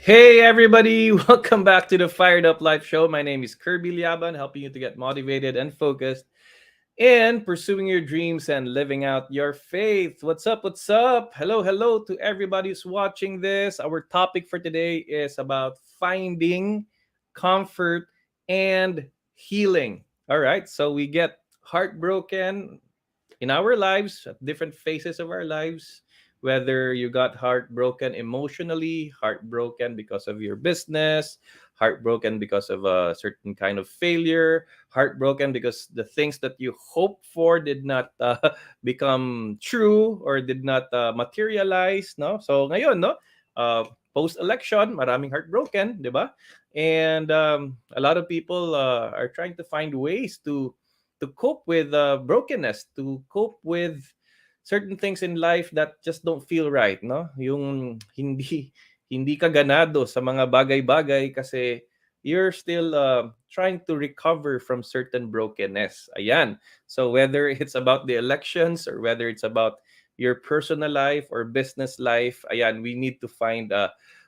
Hey everybody, welcome back to the Fired Up Life Show. My name is Kirby Liaban, helping you to get motivated and focused in pursuing your dreams and living out your faith. What's up? What's up? Hello, hello to everybody who's watching this. Our topic for today is about finding comfort and healing. All right, so we get heartbroken in our lives, at different phases of our lives, whether you got heartbroken emotionally, heartbroken because of your business, heartbroken because of a certain kind of failure, heartbroken because the things that you hoped for did not become true or did not materialize, no? So ngayon, no? Uh, post-election, maraming heartbroken, di ba? And a lot of people are trying to find ways to cope with brokenness, to cope with certain things in life that just don't feel right, no? Yung hindi ka ganado sa mga bagay-bagay kasi you're still trying to recover from certain brokenness. Ayan. So whether it's about the elections or whether it's about your personal life or business life, ayan, we need to find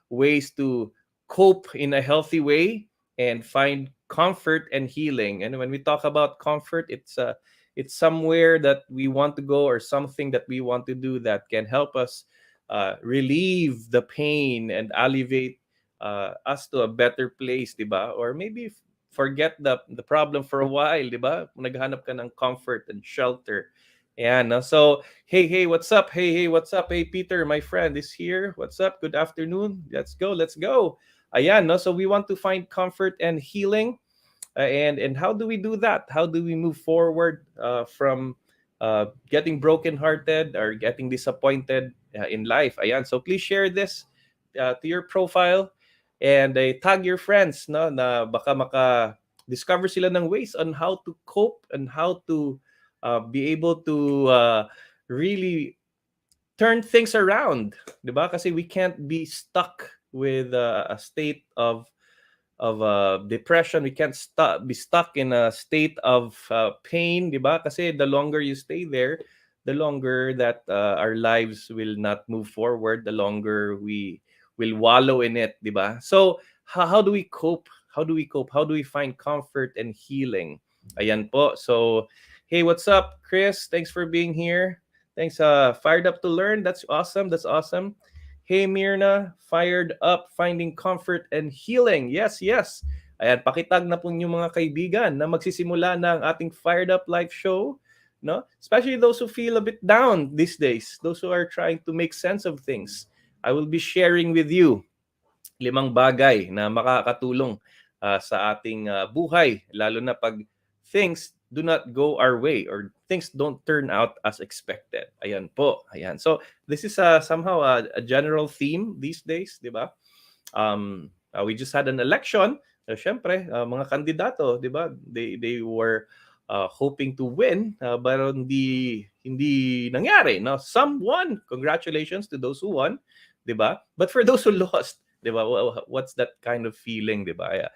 ways to cope in a healthy way and find comfort and healing. And when we talk about comfort, it's somewhere that we want to go or something that we want to do that can help us relieve the pain and alleviate us to a better place, di ba? Or maybe forget the problem for a while, di ba? Naghanap ka ng comfort and shelter. Yeah, no? So, hey, what's up? Hey, what's up? Hey, Peter, my friend is here. What's up? Good afternoon. Let's go, let's go. Ayan, no? So we want to find comfort and healing. And how do we do that? How do we move forward from getting brokenhearted or getting disappointed in life? Ayan, so please share this to your profile and tag your friends, no, na baka discover sila ng ways on how to cope and how to be able to really turn things around, 'di ba? Kasi we can't be stuck with a state of depression. We can't be stuck in a state of pain, di ba? Kasi the longer you stay there, the longer that our lives will not move forward, the longer we will wallow in it, di ba? So, how do we cope? How do we cope? How do we find comfort and healing? Ayan po. So, hey, what's up, Chris? Thanks for being here. Thanks. Fired up to learn. That's awesome. That's awesome. Hey Mirna, fired up, finding comfort and healing. Yes, yes. Ayan, pakitag na po yung mga kaibigan na magsisimula na ang ating Fired Up Live show. No? Especially those who feel a bit down these days, those who are trying to make sense of things. I will be sharing with you 5 bagay na makakatulong sa ating buhay, lalo na pag things do not go our way or things don't turn out as expected. Ayan po. Ayan. So, this is somehow a general theme these days, di ba? We just had an election. So, syempre, mga kandidato, di ba? They were hoping to win, but hindi nangyari. No? Some won. Congratulations to those who won, di ba? But for those who lost, di ba? What's that kind of feeling, di ba?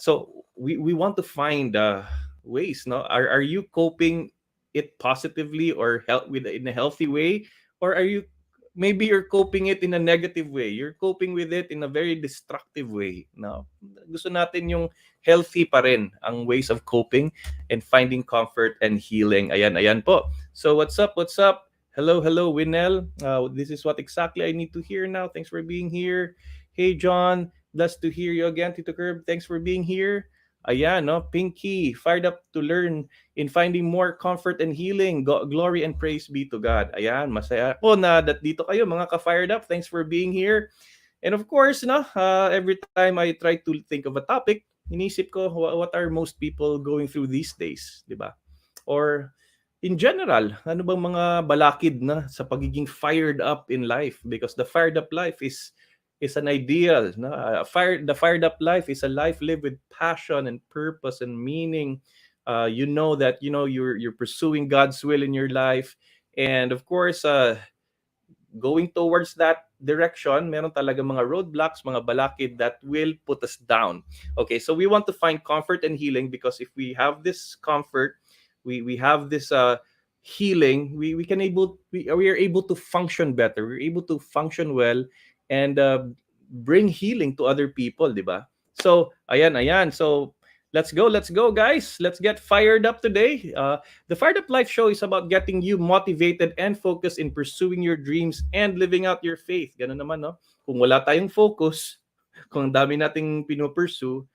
So we want to find ways, no? Are you coping it positively or help with in a healthy way, or are you maybe you're coping it in a negative way? You're coping with it in a very destructive way. No, gusto natin yung healthy pa rin ang ways of coping and finding comfort and healing. Ayan po. So what's up? What's up? Hello, Winel. This is what exactly I need to hear now. Thanks for being here. Hey, John. Blessed to hear you again, Tito Curb. Thanks for being here. Ayan, no? Pinky, fired up to learn in finding more comfort and healing. Glory and praise be to God. Ayan, masaya ako na that dito kayo, mga ka-fired up. Thanks for being here. And of course, no, every time I try to think of a topic, inisip ko what are most people going through these days, di ba? Or in general, ano bang mga balakid na sa pagiging fired up in life? Because the fired up life is an ideal. No? The fired up life is a life lived with passion and purpose and meaning. You know that you're pursuing God's will in your life, and of course, going towards that direction, meron talaga mga roadblocks, mga balakid that will put us down. Okay, so we want to find comfort and healing because if we have this comfort, we have this healing, we are able to function better. We're able to function well, and bring healing to other people, di ba? So, ayan. So, let's go, guys. Let's get fired up today. The Fired Up Life Show is about getting you motivated and focused in pursuing your dreams and living out your faith. Ganun naman, no? Kung wala tayong focus, kung ang dami nating pinupursue,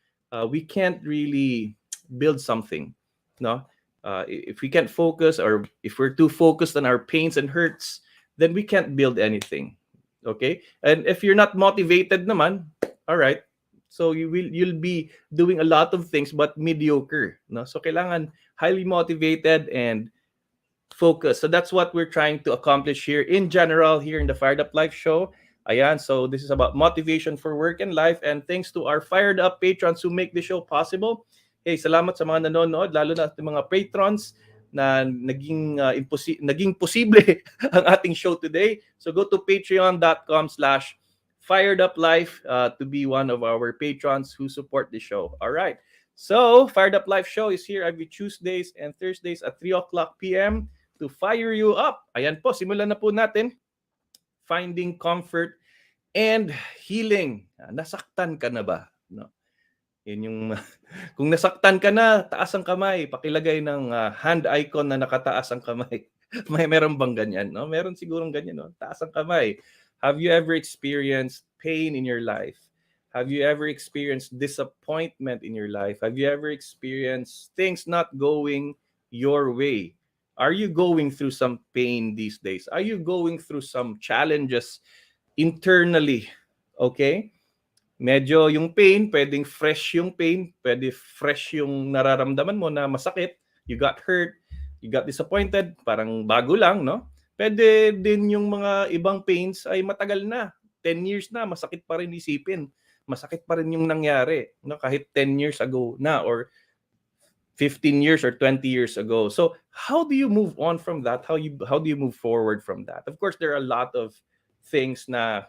we can't really build something, no? If we can't focus, or if we're too focused on our pains and hurts, then we can't build anything. Okay? And if you're not motivated naman, all right, so you'll be doing a lot of things but mediocre, no? So kailangan highly motivated and focused. So that's what we're trying to accomplish here in general here in the Fired Up Life Show. Ayan, so this is about motivation for work and life, and thanks to our fired up patrons who make the show possible. Hey, salamat sa mga nanonood, lalo na sa mga patrons na naging posible ang ating show today. So go to patreon.com/fireduplife to be one of our patrons who support the show. All right. So, Fired Up Life Show is here every Tuesdays and Thursdays at 3 o'clock p.m. to fire you up. Ayan po, simulan na po natin. Finding comfort and healing. Nasaktan ka na ba? No. Yun yung, kung nasaktan ka na, taas ang kamay. Pakilagay ng hand icon na nakataas ang kamay. Meron bang ganyan? No? Meron sigurong ganyan. No? Taas ang kamay. Have you ever experienced pain in your life? Have you ever experienced disappointment in your life? Have you ever experienced things not going your way? Are you going through some pain these days? Are you going through some challenges internally? Okay? Medyo yung pain, pwedeng fresh yung pain, pwede fresh yung nararamdaman mo na masakit, you got hurt, you got disappointed, parang bago lang, no? Pwede din yung mga ibang pains ay matagal na, 10 years na, masakit pa rin isipin. Masakit pa rin yung nangyari, no? Kahit 10 years ago na or 15 years or 20 years ago. So, how do you move on from that? How do you move forward from that? Of course, there are a lot of things na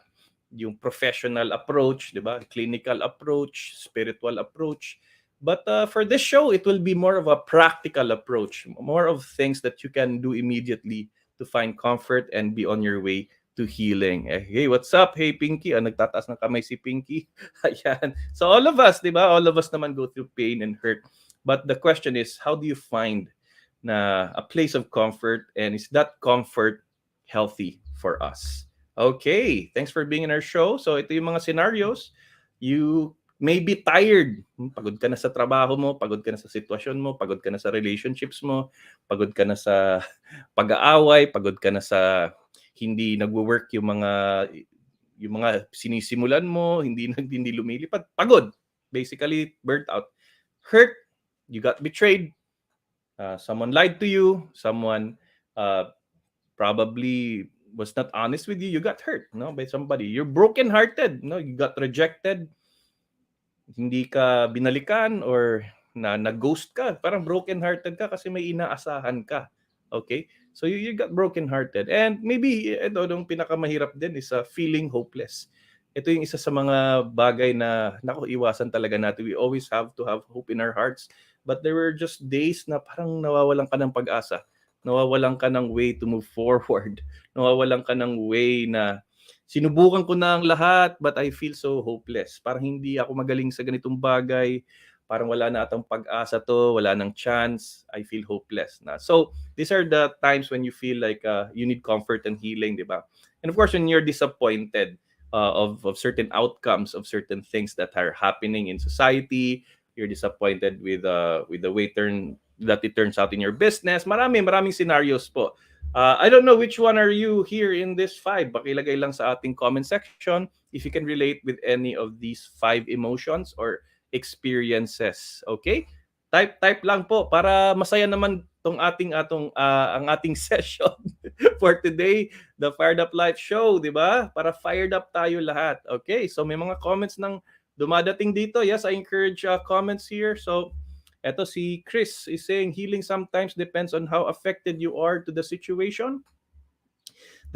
yung professional approach, 'di ba? Clinical approach, spiritual approach. But for this show, it will be more of a practical approach, more of things that you can do immediately to find comfort and be on your way to healing. Hey, what's up? Hey, Pinky. Nagtataas ng kamay si Pinky. Ayan. So all of us, 'di ba? All of us naman go through pain and hurt. But the question is, how do you find na a place of comfort, and is that comfort healthy for us? Okay, thanks for being in our show. So ito yung mga scenarios. You may be tired. Pagod ka na sa trabaho mo, pagod ka na sa sitwasyon mo, pagod ka na sa relationships mo, pagod ka na sa pag-aaway, pagod ka na sa hindi nagwo-work yung mga sinisimulan mo, hindi lumilipad. Pagod. Basically, burnt out. Hurt. You got betrayed. Someone lied to you. Someone probably was not honest with you. You got hurt, no, by somebody. You're broken-hearted, no. You got rejected. Hindi ka binalikan or na-ghost ka. Parang broken-hearted ka kasi may inaasahan ka. Okay? So you got broken-hearted. And maybe ito yung pinakamahirap din is feeling hopeless. Ito yung isa sa mga bagay na iwasan talaga natin. We always have to have hope in our hearts. But there were just days na parang nawawalan ka ng pag-asa. Nawawalan ka ng way to move forward. Nawawalan ka ng way na sinubukan ko na ang lahat but I feel so hopeless. Parang hindi ako magaling sa ganitong bagay. Parang wala na atang pag-asa to, wala nang chance. I feel hopeless na. So, these are the times when you feel like you need comfort and healing, di ba? And of course, when you're disappointed of certain outcomes of certain things that are happening in society, you're disappointed with the way that it turns out in your business. Maraming scenarios po. I don't know which one are you here in this 5. Pakilagay lang sa ating comment section if you can relate with any of these 5 emotions or experiences. Okay? Type lang po para masaya naman ang ating session for today, the Fired Up Life Show, 'di ba? Para fired up tayo lahat. Okay? So may mga comments nang dumadating dito. Yes, I encourage comments here. So eto si Chris is saying healing sometimes depends on how affected you are to the situation.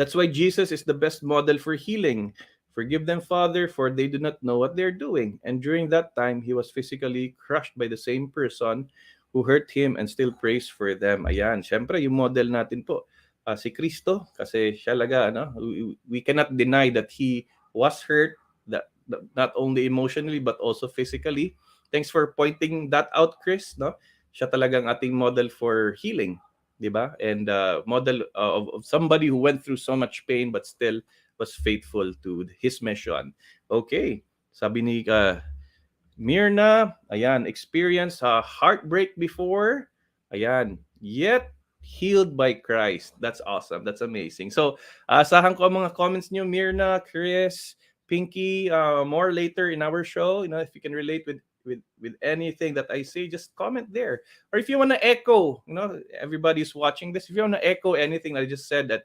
That's why Jesus is the best model for healing. Forgive them, Father, for they do not know what they're doing. And during that time, he was physically crushed by the same person who hurt him and still prays for them. Ayan, syempre yung model natin po, si Kristo, kasi siya laga, no? We cannot deny that he was hurt, that not only emotionally but also physically. Thanks for pointing that out, Chris, no? Siya talagang ating model for healing, 'di ba? And model of somebody who went through so much pain but still was faithful to his mission. Okay. Sabi ni Mirna, ayan, experienced heartbreak before. Ayan, yet healed by Christ. That's awesome. That's amazing. So, asahan ko ang mga comments niyo, Mirna, Chris, Pinky, more later in our show. If you can relate with anything that I say, just comment there. Or if you want to echo, everybody's watching this. If you want to echo anything that I just said that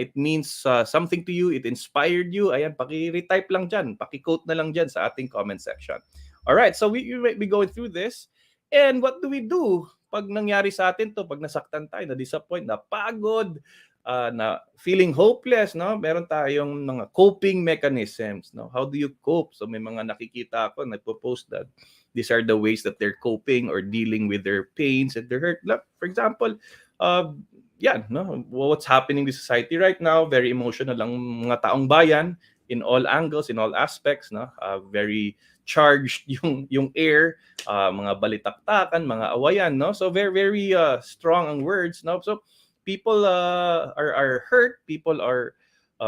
it means something to you, it inspired you, ayan, paki-retype lang dyan, paki-quote na lang dyan sa ating comment section. All right, so we might be going through this. And what do we do pag nangyari sa atin to, pag nasaktan tayo, na-disappoint, napagod, na feeling hopeless, no? Meron tayong mga coping mechanisms, no? How do you cope? So may mga nakikita ako, nagpo-post that these are the ways that they're coping or dealing with their pains and their hurt. For example, no? What's happening in society right now, very emotional ang mga taong bayan in all angles, in all aspects, no? Very charged yung air, mga balitaktakan, mga awayan, no? So very very strong ang words, no? So people are hurt, people are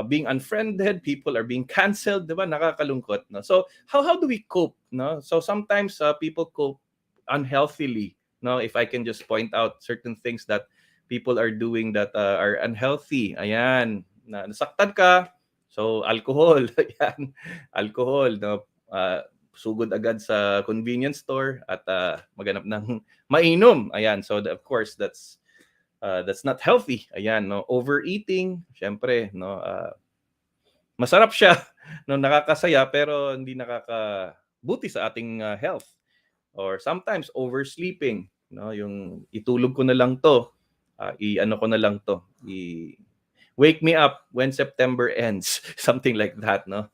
being unfriended, people are being canceled, 'di ba? Nakakalungkot, no? So how do we cope, no? So sometimes people cope unhealthily, no? If I can just point out certain things that people are doing that are unhealthy. Ayan, nasaktan ka, so alcohol, ayan, alcohol, no? Sugod agad sa convenience store at maganap ng mainom. Ayan, so of course that's not healthy. Ayan, no, overeating, syempre, no, masarap siya, no, nakakasaya pero hindi nakakabuti sa ating health. Or sometimes oversleeping, no, yung itulog ko na lang to, i-ano ko na lang to, wake me up when September ends, something like that, no?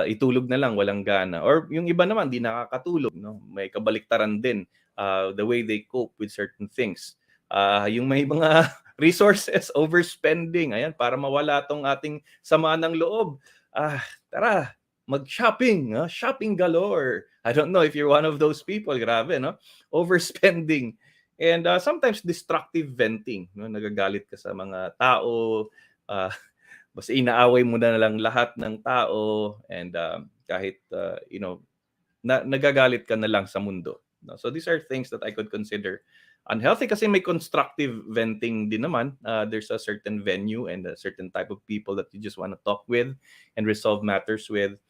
Itulog na lang, walang gana. Or yung iba naman, di nakakatulog, no? May kabaliktaran din, the way they cope with certain things. Yung may mga resources, overspending, ayan, para mawala tong ating sama ng loob. Tara, mag-shopping, no? Shopping galore. I don't know if you're one of those people, grabe, no? Overspending. And sometimes destructive venting, no? Nagagalit ka sa mga tao, basta inaaway mo na lang lahat ng tao, and kahit nagagalit ka na lang sa mundo, no? So these are things that I could consider unhealthy kasi may constructive venting din naman. There's a certain venue and a certain type of people that you just want to talk with and resolve matters with.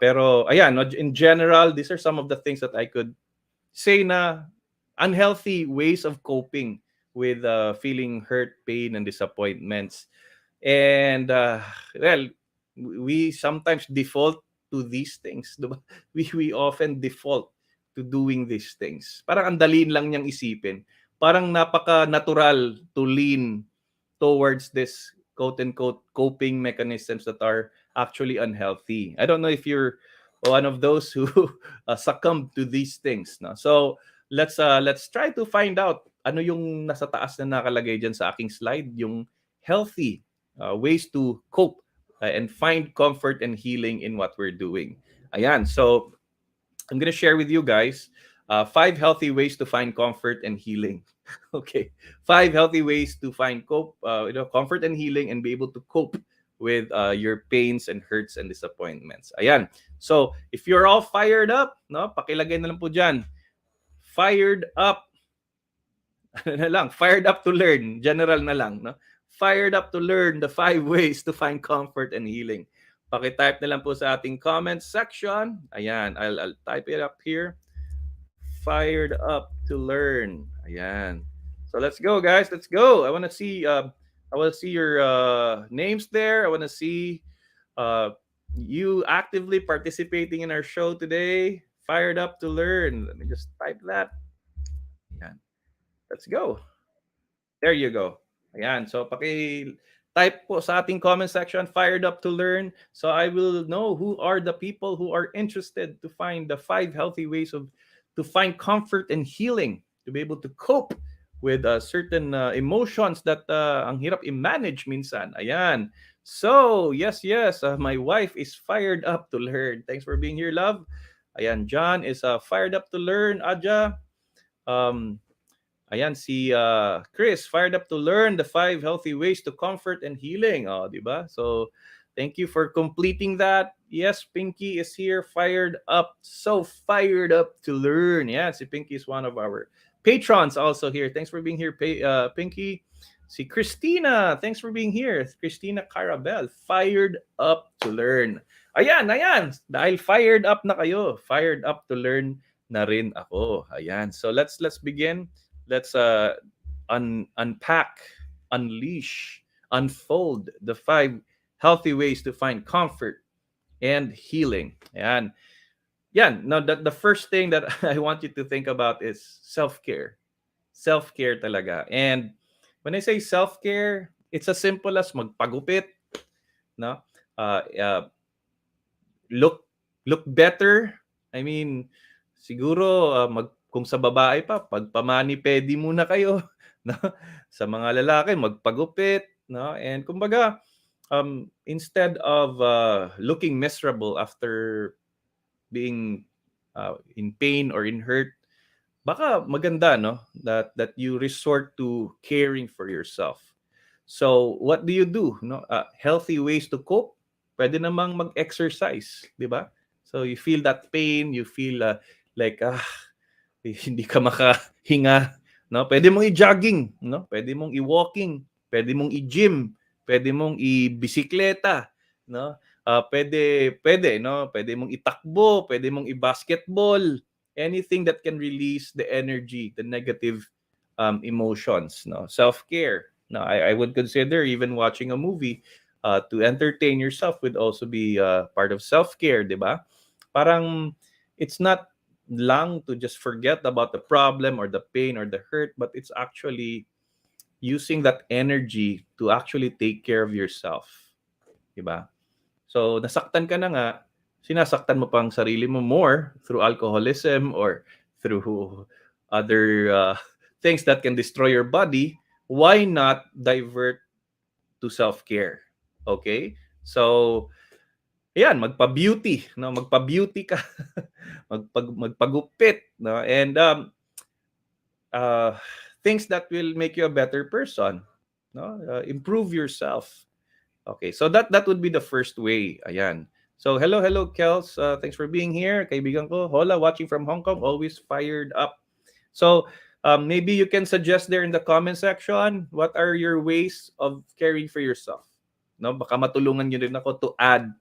Pero ayan, in general, these are some of the things that I could say na unhealthy ways of coping with feeling hurt, pain, and disappointments. And well, we sometimes default to these things, diba? We often default to doing these things. Parang ang daliin lang niyang isipin. Parang napaka-natural to lean towards this quote-unquote coping mechanisms that are actually unhealthy. I don't know if you're one of those who succumb to these things, no? So let's try to find out ano yung nasa taas na nakalagay diyan sa aking slide, yung healthy ways to cope and find comfort and healing in what we're doing. Ayan, so I'm gonna share with you guys 5 healthy ways to find comfort and healing. Okay, 5 healthy ways to find comfort and healing and be able to cope with your pains and hurts and disappointments. Ayan. So, if you're all fired up, no, pakilagay na lang po diyan. Fired up. Ano na lang, fired up to learn. General na lang, no? Fired up to learn the 5 ways to find comfort and healing. Paki-type na lang po sa ating comment section. Ayan, I'll type it up here. Fired up to learn. Ayan. So let's go, guys. Let's go. I want to see your names there. I want to see you actively participating in our show today. Fired up to learn. Let me just type that. Ayan. Let's go. There you go. Ayan. So paki-type po sa ating comment section, fired up to learn. So I will know who are the people who are interested to find the 5 healthy ways to find comfort and healing, to be able to cope with certain emotions that ang hirap i-manage minsan. Ayan. So, yes, my wife is fired up to learn. Thanks for being here, love. Ayan, John is fired up to learn. Aja, um, ayan, si Chris, fired up to learn the 5 healthy ways to comfort and healing. Oh, di ba? So, thank you for completing that. Yes, Pinky is here, fired up. So fired up to learn. Yeah, si Pinky is one of our patrons also here. Thanks for being here, Pinky. Si Christina, thanks for being here. Christina Carabel, fired up to learn. Ayan. Dahil fired up na kayo, fired up to learn na rin ako. Ayan. So let's begin. Let's unpack, unleash, unfold the 5 healthy ways to find comfort and healing. Ayan. Yan. Now, the first thing that I want you to think about is self-care. Self-care talaga. And when I say self-care, it's as simple as magpagupit, no? Uh, uh, look better. I mean, siguro kung sa babae pa, pagpamani pedi muna kayo, no? Sa mga lalaki, magpagupit, no? And kumbaga, instead of looking miserable after being in pain or in hurt, baka maganda, no, that you resort to caring for yourself. So what do you do, no? Healthy ways to cope, pwede namang mag-exercise, di ba? So you feel that pain, you feel like hindi ka makahinga, no? Pwede mong i-jogging, no? Pwede mong i-walking, pwede mong i-gym, pwede mong i-bisikleta, no? Pwede, no? Pwede mong itakbo, pwede mong i-basketball, anything that can release the energy, the negative emotions, no? Self-care. No, I would consider even watching a movie to entertain yourself would also be part of self-care, di ba? Parang it's not lang to just forget about the problem or the pain or the hurt, but it's actually using that energy to actually take care of yourself, di ba? So nasaktan ka na nga, sinasaktan mo pang sarili mo more through alcoholism or through other things that can destroy your body. Why not divert to self-care? Okay? So, ayan, magpa-beauty, no? Magpa-beauty ka. Magpagupit, no? And uh, things that will make you a better person, no? Improve yourself. Okay, so that would be the first way. Ayan. So hello Kels. Thanks for being here. Kaibigan ko, Hola, watching from Hong Kong, always fired up. So maybe you can suggest there in the comment section what are your ways of caring for yourself. No, baka matulungan niyo rin ako to add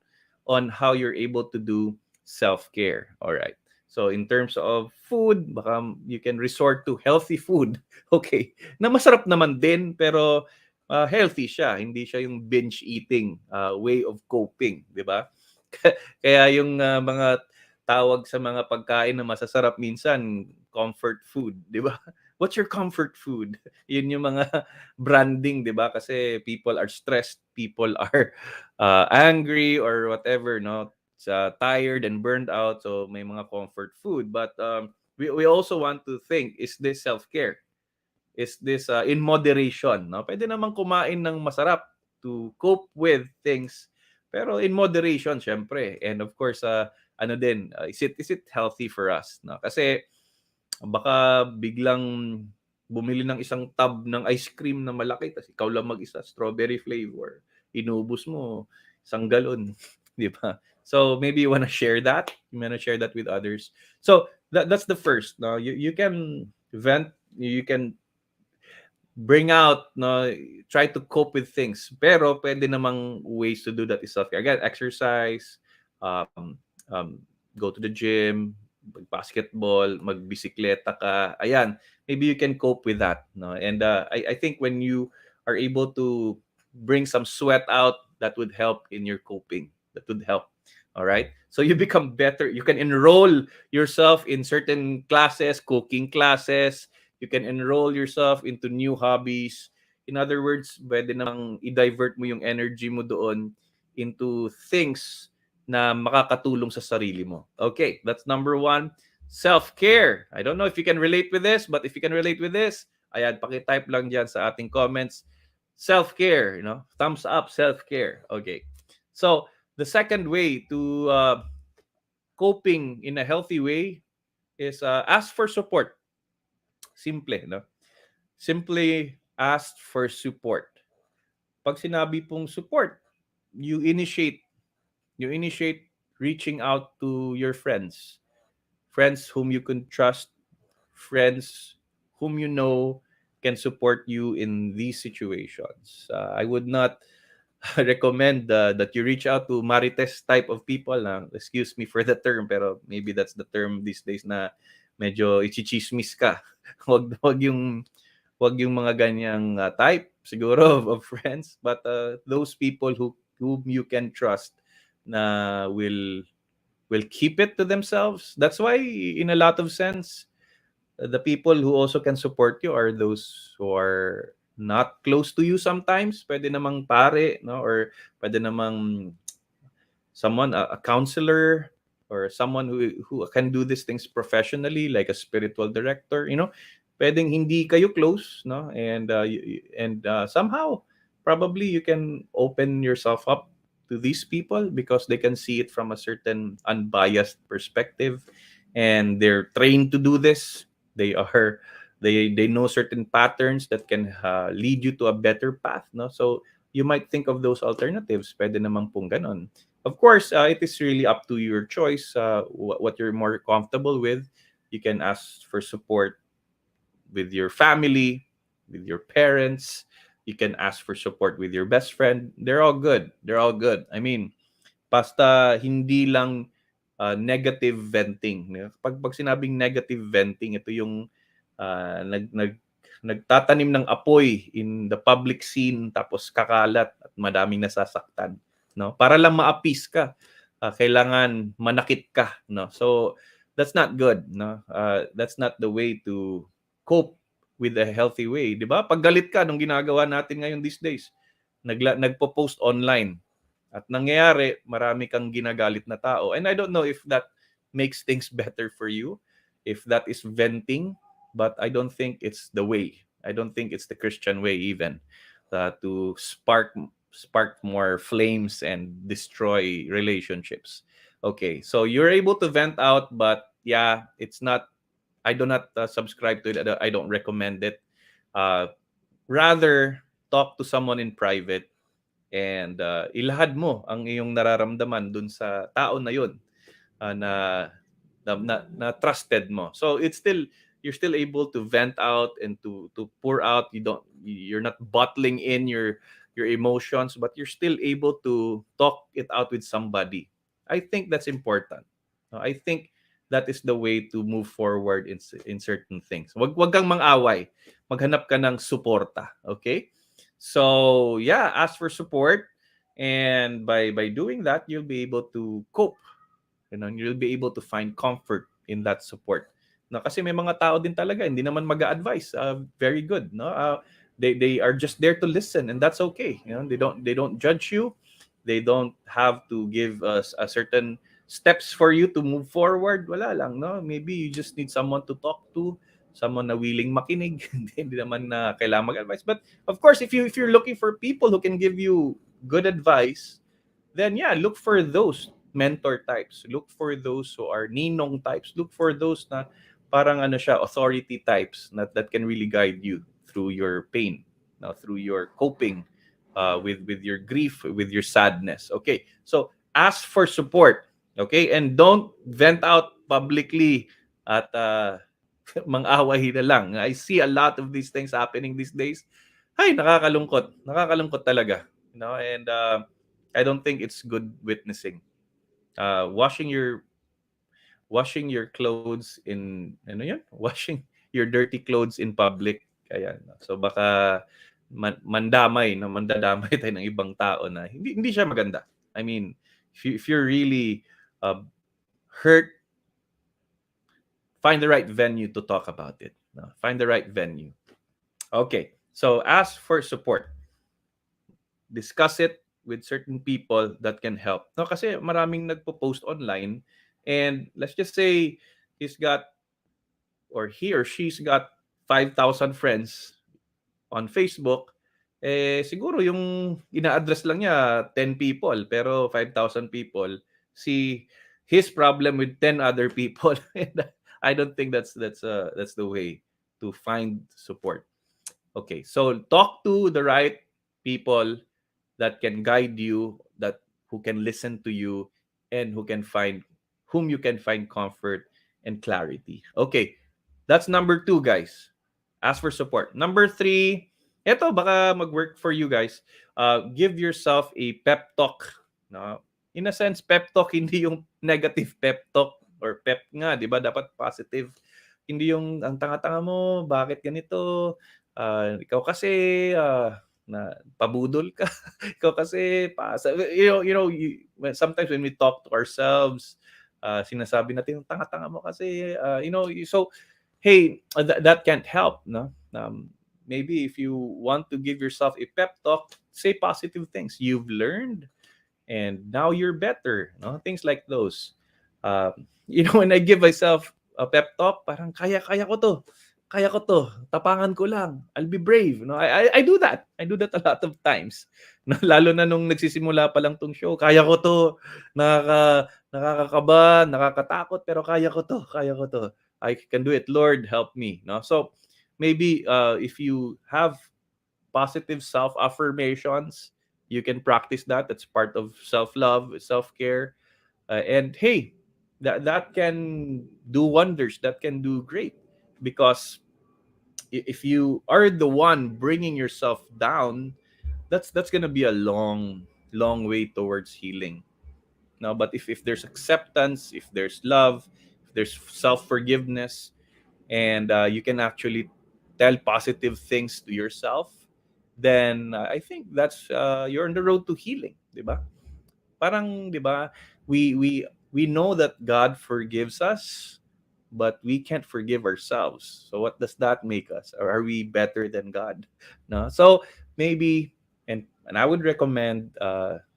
on how you're able to do self-care. All right. So in terms of food, baka you can resort to healthy food. Okay. Na masarap naman din pero healthy siya, hindi siya yung binge eating way of coping, 'di ba? Kaya yung mga tawag sa mga pagkain na masasarap minsan comfort food, 'di ba? What's your comfort food? Yun yung mga branding, 'di ba? Kasi people are stressed, people are angry or whatever, no? Tired and burned out, so may mga comfort food. But we also want to think, is this self-care? Is this in moderation, no? Pwede namang kumain ng masarap to cope with things, pero in moderation syempre. And of course, ano din, is it healthy for us, no? Kasi baka biglang bumili ng isang tub ng ice cream na malaki tapos ikaw lang mag-isa, strawberry flavor. Inubos mo isang galon, di ba? So maybe you wanna share that. You wanna share that with others. So that's the first. No, you can vent. You can bring out, no, try to cope with things. Pero pwede namang ways to do that is self-care. Again, exercise, um, um, go to the gym, basketball, magbisikleta ka. Ayan, maybe you can cope with that, no? And I think when you are able to bring some sweat out, that would help in your coping. That would help. All right. So you become better. You can enroll yourself in certain classes, cooking classes. You can enroll yourself into new hobbies. In other words, pwede namang i-divert mo yung energy mo doon into things na makakatulong sa sarili mo. Okay, that's number 1. Self-care. I don't know if you can relate with this, but if you can relate with this, ayan, paki-type lang dyan sa ating comments. self-care, thumbs up self-care. Okay. So the second way to coping in a healthy way is ask for support. Simple, no? Simply ask for support. Pag sinabi pong support, you initiate you initiate reaching out to your friends whom you can trust, friends whom you know can support you in these situations. I would not recommend that you reach out to marites type of people na, excuse me for the term, pero maybe that's the term these days na medyo ichichismis ka. Wag yung mga ganyang type siguro of friends, but those people whom you can trust na will keep it to themselves. That's why in a lot of sense the people who also can support you are those who are not close to you sometimes. Pwede namang pare, no? Or pwede namang someone, a counselor, or someone who can do these things professionally, like a spiritual director. Pwedeng hindi kayo close, no? And somehow probably you can open yourself up to these people because they can see it from a certain unbiased perspective, and they're trained to do this. They know certain patterns that can lead you to a better path, no? So you might think of those alternatives. Pwede namang pong ganon. Of course, it is really up to your choice, what you're more comfortable with. You can ask for support with your family, with your parents. You can ask for support with your best friend. They're all good. They're all good. I mean, basta hindi lang negative venting. Pag sinabing negative venting, ito yung nagtatanim ng apoy in the public scene tapos kakalat at madaming nasasaktan, no? Para lang maapis ka, kailangan manakit ka, no? So that's not good, no? That's not the way to cope with a healthy way, 'di ba? Pag galit ka, nung ginagawa natin ngayon these days, nagpo-post online at nangyayari, marami kang ginagalit na tao. And I don't know if that makes things better for you, if that is venting, but I don't think it's the way. I don't think it's the Christian way even, to spark more flames and destroy relationships. Okay, so you're able to vent out, but yeah, it's not. I do not subscribe to it. I don't recommend it. Rather, talk to someone in private and ilahad mo ang iyong nararamdaman dun sa tao na yun, na, na trusted mo. So you're still able to vent out and to pour out. You're not bottling in your emotions, but you're still able to talk it out with somebody. I think that's important. I think that is the way to move forward in certain things. Wag kang mang-away. Maghanap ka ng suporta, okay? So, yeah, ask for support, and by doing that, you'll be able to cope. You'll be able to find comfort in that support. No, kasi may mga tao din talaga hindi naman mag-a-advise. Very good, no? They are just there to listen, and that's okay. They don't judge you. They don't have to give us a certain steps for you to move forward. Wala lang, no? Maybe you just need someone to talk to, someone na willing makinig. Hindi naman na kailangan mag-advise. But of course, if you're looking for people who can give you good advice, then yeah, look for those mentor types. Look for those who are ninong types. Look for those na parang ano siya, authority types that can really guide you through your pain, through your coping with your grief, with your sadness. Okay, so ask for support. Okay, and don't vent out publicly at mang-away na lang. I see a lot of these things happening these days. Ay, nakakalungkot talaga. And I don't think it's good witnessing. Washing your clothes in ano yan? Washing your dirty clothes in public. Ayan. So baka mandadamay tayo ng ibang tao na hindi siya maganda. I mean, if you're really hurt, find the right venue to talk about it. No? Find the right venue. Okay. So ask for support. Discuss it with certain people that can help. No, kasi maraming nagpo-post online, and let's just say he's got, or he or she's got 5,000 friends on Facebook, siguro yung ina-address lang niya 10 people pero 5,000 people see his problem with 10 other people. And I don't think that's the way to find support. Okay, so talk to the right people that can guide you, that who can listen to you, and whom you can find comfort and clarity. Okay, that's number two, guys. Ask for support. Number three, eto baka mag-work for you guys. Give yourself a pep talk. No? In a sense, pep talk hindi yung negative pep talk or pep nga, di ba? Dapat positive. Hindi yung ang tanga-tanga mo, bakit ganito? Ikaw kasi na pabudol ka. Ikaw kasi pasa. Sometimes when we talk to ourselves, sinasabi natin, tanga-tanga mo kasi, so hey, that can't help, no? Maybe if you want to give yourself a pep talk, say positive things. You've learned, and now you're better, no? Things like those. When I give myself a pep talk, parang kaya ko to. Kaya ko to. Tapangan ko lang. I'll be brave. No, I do that. I do that a lot of times. No, lalo na nung nagsisimula pa lang tong show. Kaya ko to. Nakakakaba, nakakatakot, pero kaya ko to. Kaya ko to. I can do it. Lord, help me. No? So, maybe if you have positive self-affirmations, you can practice that. That's part of self-love, self-care. And hey, that can do wonders. That can do great. Because if you are the one bringing yourself down, that's gonna be a long way towards healing. No, but if there's acceptance, if there's love, if there's self-forgiveness, and you can actually tell positive things to yourself, then I think that's you're on the road to healing, di ba? Parang, di ba, we know that God forgives us, but we can't forgive ourselves. So what does that make us? Or are we better than God? No. So maybe, and I would recommend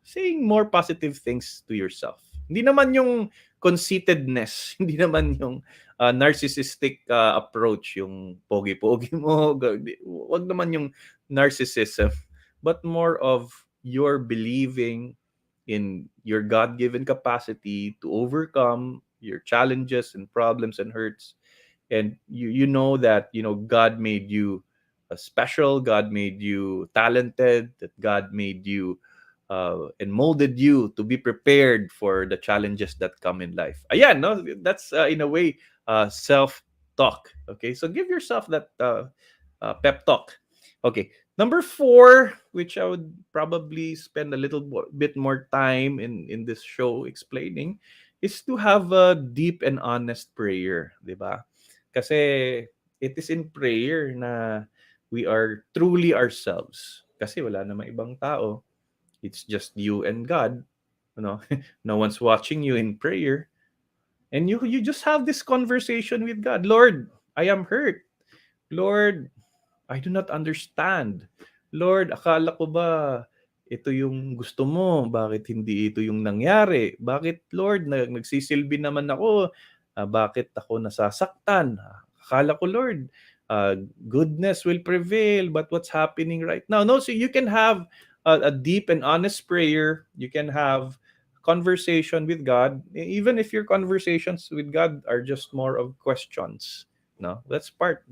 saying more positive things to yourself. Hindi naman yung conceitedness, hindi naman yung narcissistic approach, yung pogi-pogi mo. Wag naman yung narcissism, but more of your believing in your God-given capacity to overcome your challenges and problems and hurts. And you know that God made you special. God made you talented. That God made you and molded you to be prepared for the challenges that come in life. Ayan, no, that's in a way self talk. Okay, so give yourself that pep talk. Okay, number four, which I would probably spend a little bit more time in this show explaining, is to have a deep and honest prayer, di ba? Kasi it is in prayer na we are truly ourselves. Kasi wala namang ibang tao. It's just you and God. No one's watching you in prayer. And you just have this conversation with God. Lord, I am hurt. Lord, I do not understand. Lord, akala ko ba ito yung gusto mo? Bakit hindi ito yung nangyari? Bakit, Lord, nagsisilbi naman ako? Bakit ako nasasaktan? Akala ko, Lord, goodness will prevail. But what's happening right now? No, so you can have a deep and honest prayer. You can have conversation with God, even if your conversations with God are just more of questions. No, that's part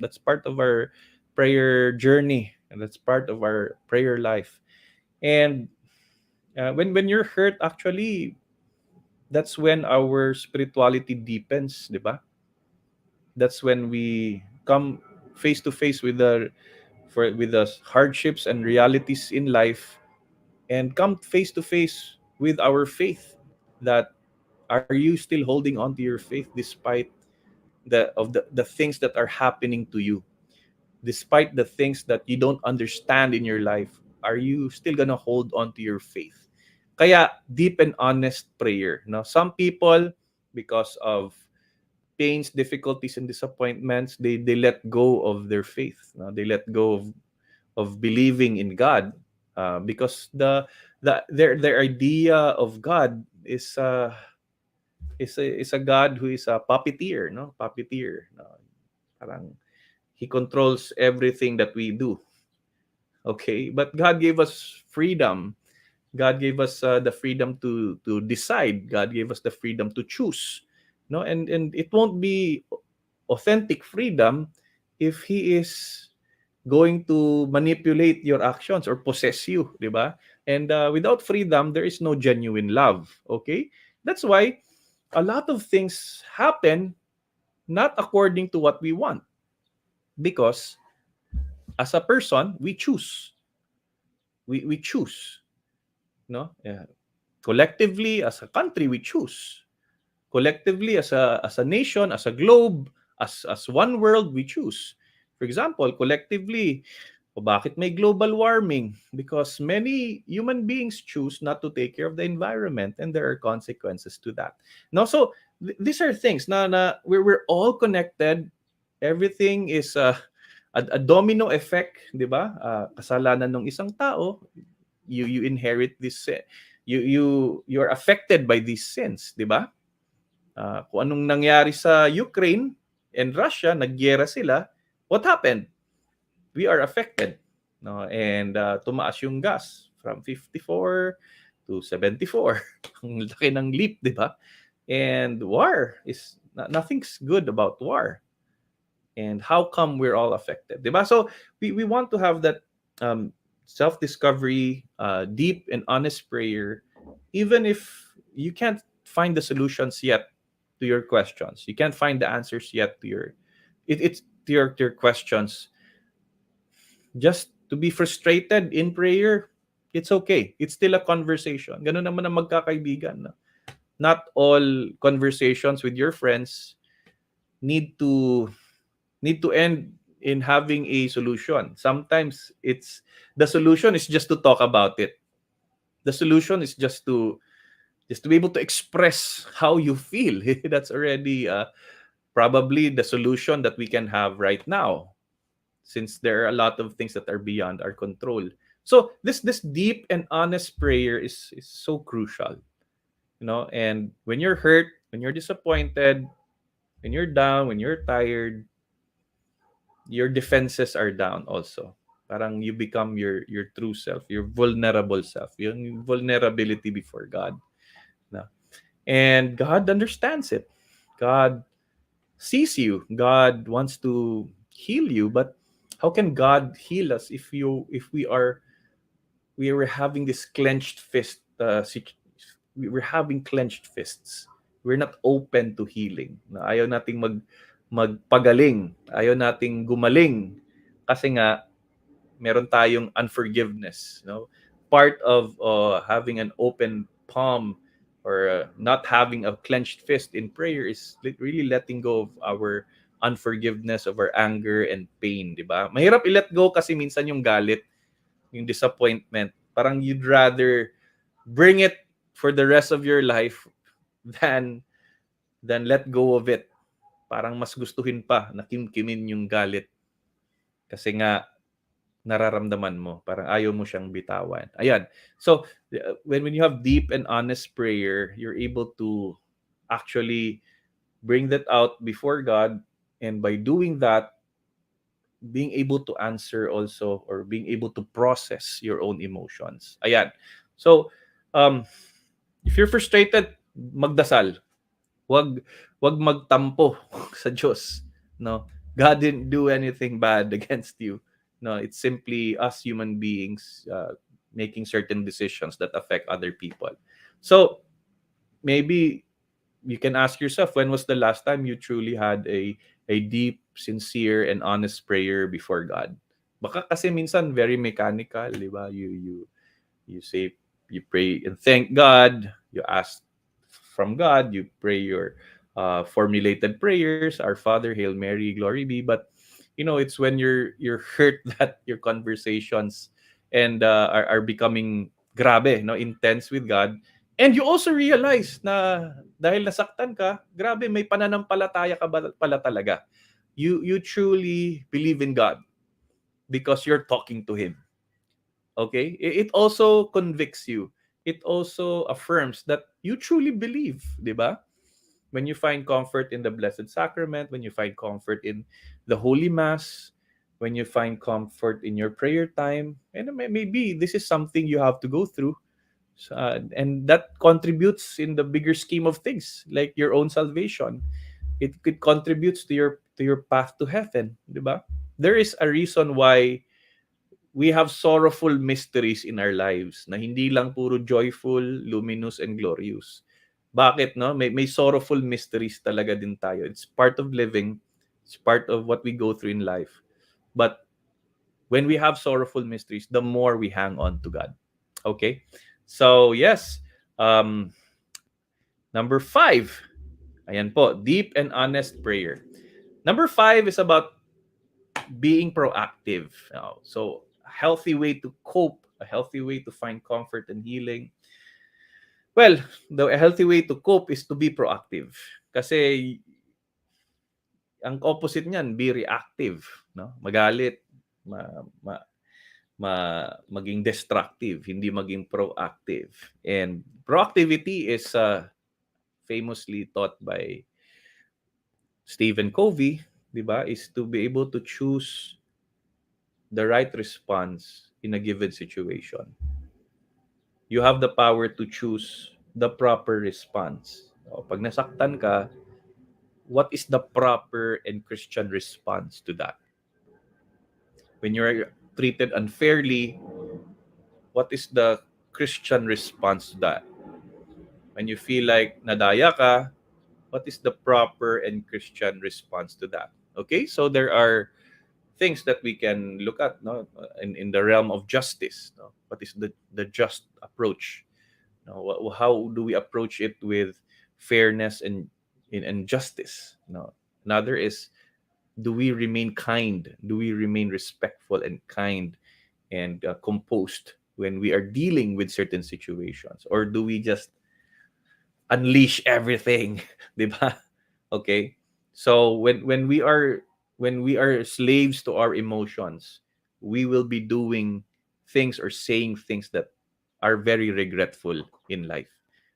of our prayer journey, and that's part of our prayer life. And when you're hurt, actually, that's when our spirituality deepens, di ba? That's when we come face to face with the hardships and realities in life, and come face to face with our faith. That are you still holding on to your faith despite the things that are happening to you, despite the things that you don't understand in your life? Are you still gonna hold on to your faith? Kaya deep and honest prayer. No, some people, because of pains, difficulties, and disappointments, they let go of their faith. No? They let go of believing in God, because their idea of God is a God who is a puppeteer, no, puppeteer. No? Parang he controls everything that we do. Okay, but God gave us freedom. God gave us the freedom to decide. God gave us the freedom to choose. No, and it won't be authentic freedom if He is going to manipulate your actions or possess you, di ba? And without freedom, there is no genuine love. Okay, that's why a lot of things happen not according to what we want, because as a person we choose. We choose, no? Yeah. Collectively as a country we choose. Collectively as a nation, as a globe, as one world we choose. For example, collectively, o bakit may global warming? Because many human beings choose not to take care of the environment, and there are consequences to that. No, so these are things na we're all connected. Everything is a domino effect, 'di ba? Kasalanan ng isang tao, you inherit this you're affected by these sins, 'di ba? Kung anong nangyari sa Ukraine and Russia, naggiyera sila, what happened? We are affected. No? And tumaas yung gas from 54 to 74. Ang laki ng leap, di ba? And war is, nothing's good about war. And how come we're all affected? Di ba? So we want to have that self-discovery, deep and honest prayer, even if you can't find the solutions yet to your questions. You can't find the answers yet to it's to your questions. Just to be frustrated in prayer, it's okay. It's still a conversation. Ganun naman ang magkakaibigan. No? Not all conversations with your friends need to end in having a solution. Sometimes it's the solution is just to talk about it. The solution is just to be able to express how you feel. That's already probably the solution that we can have right now, since there are a lot of things that are beyond our control. So this deep and honest prayer is so crucial, and when you're hurt, when you're disappointed, when you're down, when you're tired, your defenses are down also. Parang you become your true self, your vulnerable self, yung vulnerability before God. No? And God understands it. God sees you. God wants to heal you, but how can God heal us if we were having this clenched fist we were having clenched fists. We're not open to healing. Na ayaw nating magpagaling. Ayaw nating gumaling kasi nga meron tayong unforgiveness, Part of having an open palm, or not having a clenched fist in prayer, is really letting go of our unforgiveness, of our anger and pain, di ba? Mahirap i-let go kasi minsan yung galit, yung disappointment, parang you'd rather bring it for the rest of your life than let go of it. Parang mas gustuhin pa na kimkimin yung galit kasi nga nararamdaman mo, parang ayaw mo siyang bitawan. Ayan. So, when you have deep and honest prayer, you're able to actually bring that out before God, and by doing that, being able to answer also, or being able to process your own emotions. Ayan. So, if you're frustrated, magdasal. Wag magtampo sa Diyos, no? God didn't do anything bad against you. No, it's simply us human beings making certain decisions that affect other people. So maybe you can ask yourself, when was the last time you truly had a deep, sincere, and honest prayer before God? Baka kasi minsan very mechanical, di ba? You say, you pray and thank God, you ask from God, you pray your formulated prayers, Our Father, Hail Mary, Glory be. But it's when you're hurt that your conversations and are becoming grabe, no, intense with God. And you also realize na dahil nasaktan ka, grabe, may pananampalataya ka pala talaga. You truly believe in God because you're talking to Him. Okay? It also convicts you. It also affirms that you truly believe, di ba? When you find comfort in the Blessed Sacrament, when you find comfort in the Holy Mass, when you find comfort in your prayer time, and maybe this is something you have to go through. And that contributes in the bigger scheme of things, like your own salvation. It could contributes to your path to heaven, di ba? There is a reason why we have sorrowful mysteries in our lives na hindi lang puro joyful, luminous, and glorious. Bakit, no? May sorrowful mysteries talaga din tayo. It's part of living. It's part of what we go through in life. But when we have sorrowful mysteries, the more we hang on to God. Okay? So, yes. Number 5. Ayan po. Deep and honest prayer. Number 5 is about being proactive. So, a healthy way to cope, a healthy way to find comfort and healing. Well, the healthy way to cope is to be proactive. Kasi ang opposite niyan, be reactive, no? Magalit, ma, ma, maging destructive, hindi maging proactive. And proactivity is famously taught by Stephen Covey, di ba? Is to be able to choose the right response in a given situation. You have the power to choose the proper response. O, pag nasaktan ka, what is the proper and Christian response to that? When you're treated unfairly, what is the Christian response to that? When you feel like nadaya ka, what is the proper and Christian response to that? Okay, so there are things that we can look at, no, in the realm of justice. No? What is the just approach? No? How do we approach it with fairness and justice? No? Another is, do we remain kind? Do we remain respectful and kind and composed when we are dealing with certain situations? Or do we just unleash everything? Di ba? Okay? So when we are slaves to our emotions, we will be doing things or saying things that are very regretful in life.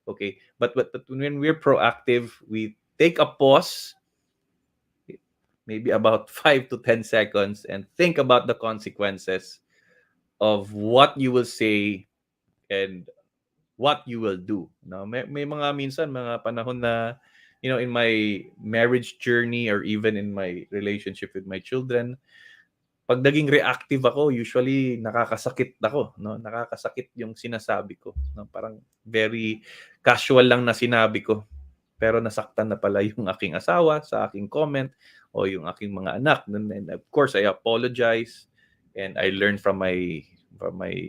Okay? But when we're proactive, we take a pause, maybe about 5 to 10 seconds, and think about the consequences of what you will say and what you will do. No, may mga minsan mga panahon na, you know, in my marriage journey or even in my relationship with my children, pag naging reactive ako, usually nakakasakit ako, no? Nakakasakit yung sinasabi ko, no? Parang very casual lang na sinabi ko. Pero nasaktan na pala yung aking asawa sa aking comment o yung aking mga anak. And of course, I apologize and I learn from my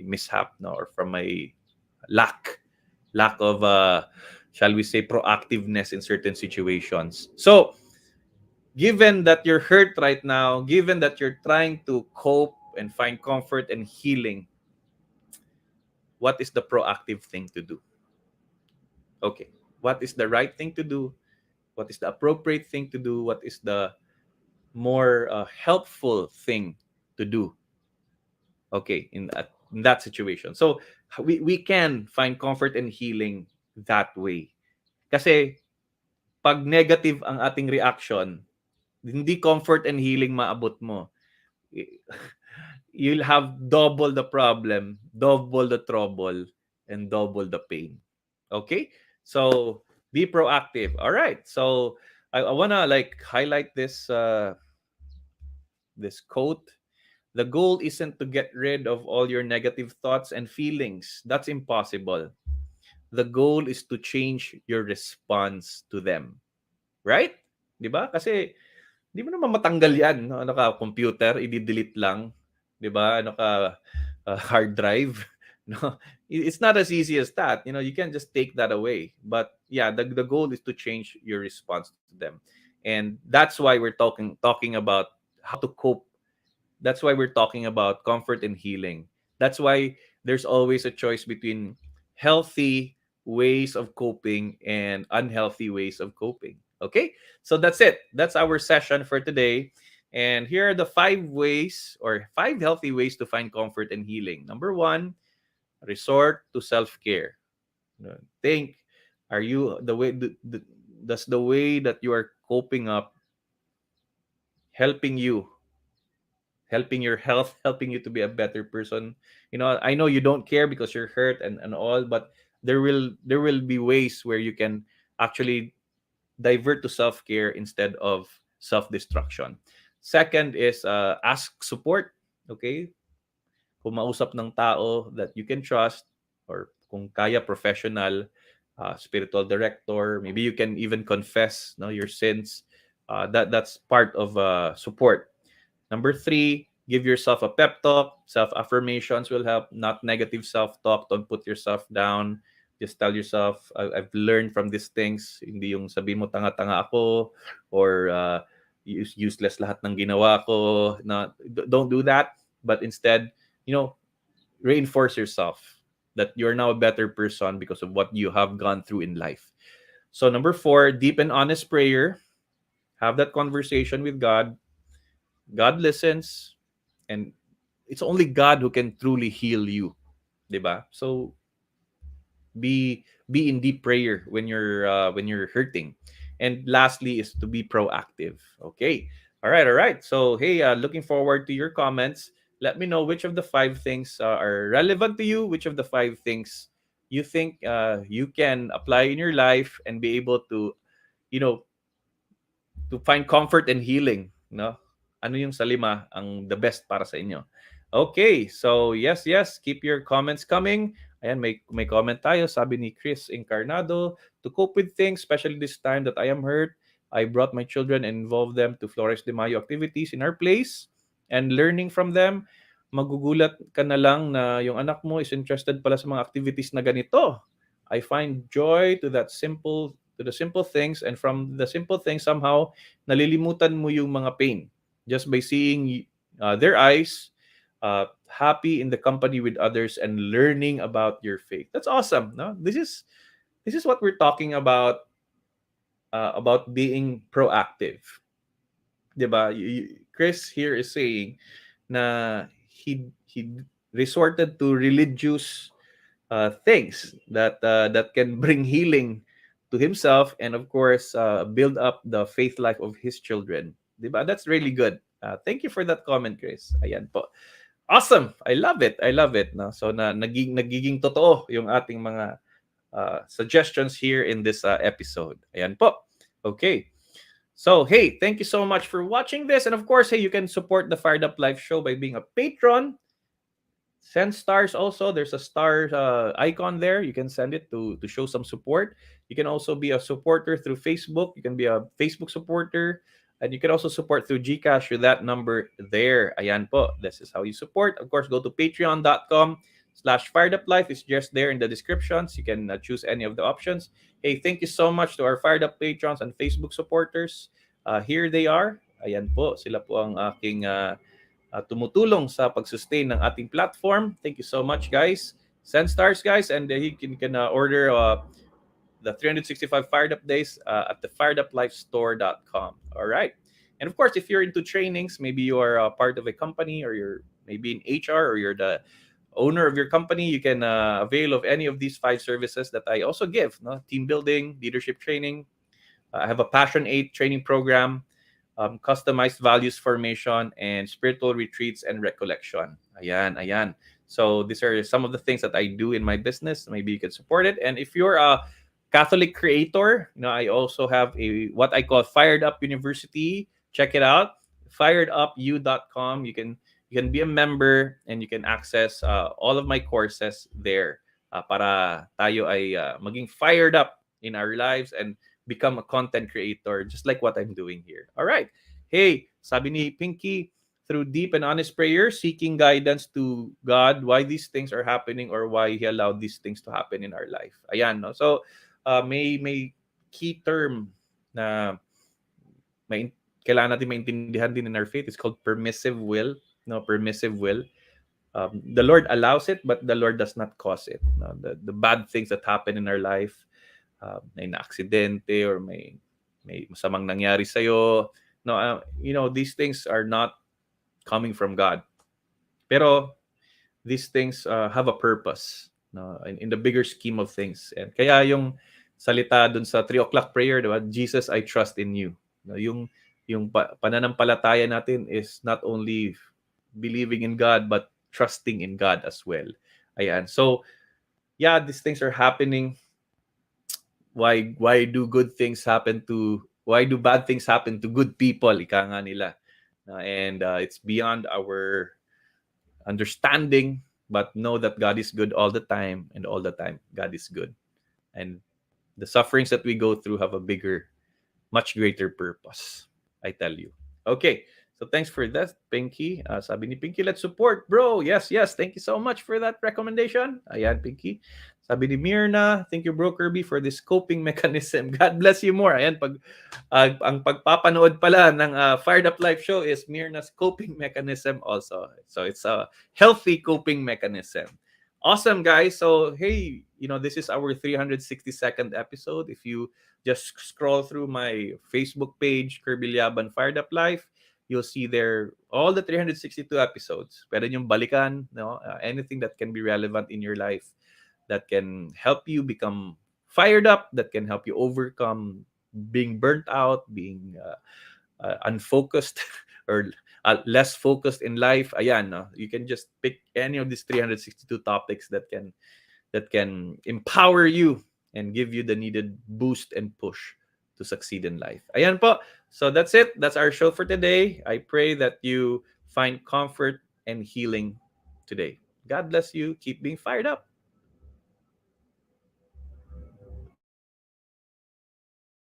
mishap, no, or from my lack of shall we say proactiveness in certain situations. So, given that you're hurt right now, given that you're trying to cope and find comfort and healing, what is the proactive thing to do? Okay. What is the right thing to do? What is the appropriate thing to do? What is the more helpful thing to do? Okay, in that situation. So we can find comfort and healing that way. Kasi pag negative ang ating reaction, hindi comfort and healing maabot mo. You'll have double the problem, double the trouble, and double the pain. Okay? So be proactive. All right. So I wanna like highlight this quote. The goal isn't to get rid of all your negative thoughts and feelings. That's impossible. The goal is to change your response to them. Right? 'Di ba? Kasi di mo naman matanggal 'yan, no? Ano ka, computer, i-delete lang, 'di ba? Ano ka, hard drive, no? It's not as easy as that. You know, you can just take that away. But yeah, the goal is to change your response to them. And that's why we're talking about how to cope. That's why we're talking about comfort and healing. That's why there's always a choice between healthy ways of coping and unhealthy ways of coping. Okay? So that's it. That's our session for today. And here are the 5 ways or 5 healthy ways to find comfort and healing. Number 1, resort to self-care. Think, are you the way does the way that you are coping up helping you helping your health, helping you to be a better person. I know you don't care because you're hurt and all, but there will be ways where you can actually divert to self-care instead of self-destruction. Second is ask support. Okay, kung mausap ng tao that you can trust, or kung kaya professional, spiritual director, maybe you can even confess, no, your sins. That's part of support. Number three, give yourself a pep talk. Self affirmations will help, not negative self talk. Don't put yourself down. Just tell yourself, I've learned from these things. Hindi yung sabihin mo tanga-tanga ako, or useless lahat ng ginawa ko. No, don't do that. But instead, you know, reinforce yourself that you're now a better person because of what you have gone through in life. So number four, deep and honest prayer. Have that conversation with God. God listens, and it's only God who can truly heal you, 'di ba? So be in deep prayer when you're hurting. And lastly is to be proactive. Okay. All right. So hey, looking forward to your comments. Let me know which of the five things are relevant to you, which of the five things you think you can apply in your life and be able to, you know to find comfort and healing, no? Ano yung sa lima ang the best para sa inyo? Okay, so yes, keep your comments coming. Ayan, may comment tayo. Sabi ni Chris Encarnado, to cope with things, especially this time that I am hurt, I brought my children and involved them to Flores de Mayo activities in our place and learning from them. Magugulat ka na lang na yung anak mo is interested pala sa mga activities na ganito. I find joy to the simple things, and from the simple things somehow nalilimutan mo yung mga pain just by seeing their eyes happy in the company with others and learning about your faith. That's awesome, no? This is what we're talking about being proactive, 'di ba? Chris here is saying na he resorted to religious things that can bring healing to himself, and of course build up the faith life of his children. Diba? That's really good. Thank you for that comment, Chris. Ayan po. Awesome. I love it. I love it. No? So nagiging totoo yung ating mga suggestions here in this episode. Ayan po. Okay. So, hey, thank you so much for watching this. And of course, hey, you can support the Fired Up Live show by being a patron. Send stars also. There's a star icon there. You can send it to show some support. You can also be a supporter through Facebook. You can be a Facebook supporter. And you can also support through GCash with that number there. Ayan po. This is how you support. Of course, go to patreon.com/fireduplife. It's just there in the descriptions. You can choose any of the options. Hey, thank you so much to our Fired Up patrons and Facebook supporters. Here they are. Ayan po. Sila po ang aking tumutulong sa pag-sustain ng ating platform. Thank you so much, guys. Send stars, guys, and you can order the 365 Fired Up Days at the fireduplifestore.com. All right. And of course, if you're into trainings, maybe you are part of a company, or you're maybe in HR, or you're the owner of your company, you can avail of any of these 5 services that I also give. No? Team building, leadership training. I have a Passion 8 training program, customized values formation, and spiritual retreats and recollection. Ayan. So these are some of the things that I do in my business. Maybe you can support it. And if you're a Catholic creator, I also have what I call Fired Up University. Check it out, firedupu.com. You can be a member, and you can access all of my courses there para tayo ay maging fired up in our lives and become a content creator just like what I'm doing here. All right. Hey, sabi ni Pinky, through deep and honest prayer, seeking guidance to God why these things are happening or why He allowed these things to happen in our life. Ayan, no? So, may key term na kailangan natin maintindihan din in our faith. It's called permissive will. No, permissive will. The Lord allows it, but the Lord does not cause it. No? The bad things that happen in our life, may na-aksidente, or may masamang nangyari sa'yo. No, these things are not coming from God. Pero these things have a purpose, no, in the bigger scheme of things. And kaya yung salita dun sa 3 o'clock prayer, diba? Jesus, I trust in you. No, yung pananampalataya natin is not only believing in God, but trusting in God as well. Ayan. So, yeah, these things are happening. Why do bad things happen to good people, ika nga nila. And it's beyond our understanding, but know that God is good all the time, and all the time God is good. And the sufferings that we go through have a bigger, much greater purpose, I tell you. Okay, so thanks for that, Pinky. Sabi ni Pinky, let's support, bro. Yes, yes, thank you so much for that recommendation. Ayan, Pinky. Sabi ni Mirna, thank you, bro Kirby, for this coping mechanism. God bless you more. Ayan, ang pagpapanood pala ng Fired Up Life show is Mirna's coping mechanism also. So it's a healthy coping mechanism. Awesome, guys. So, hey, this is our 362nd episode. If you just scroll through my Facebook page, Kirby Liaban Fired Up Life, you'll see there all the 362 episodes. Pwede niyong balikan, no? Anything that can be relevant in your life, that can help you become fired up, that can help you overcome being burnt out, being unfocused, or less focused in life. Ayan, no? You can just pick any of these 362 topics that can empower you and give you the needed boost and push to succeed in life. Ayan po. So that's it. That's our show for today. I pray that you find comfort and healing today. God bless you. Keep being fired up.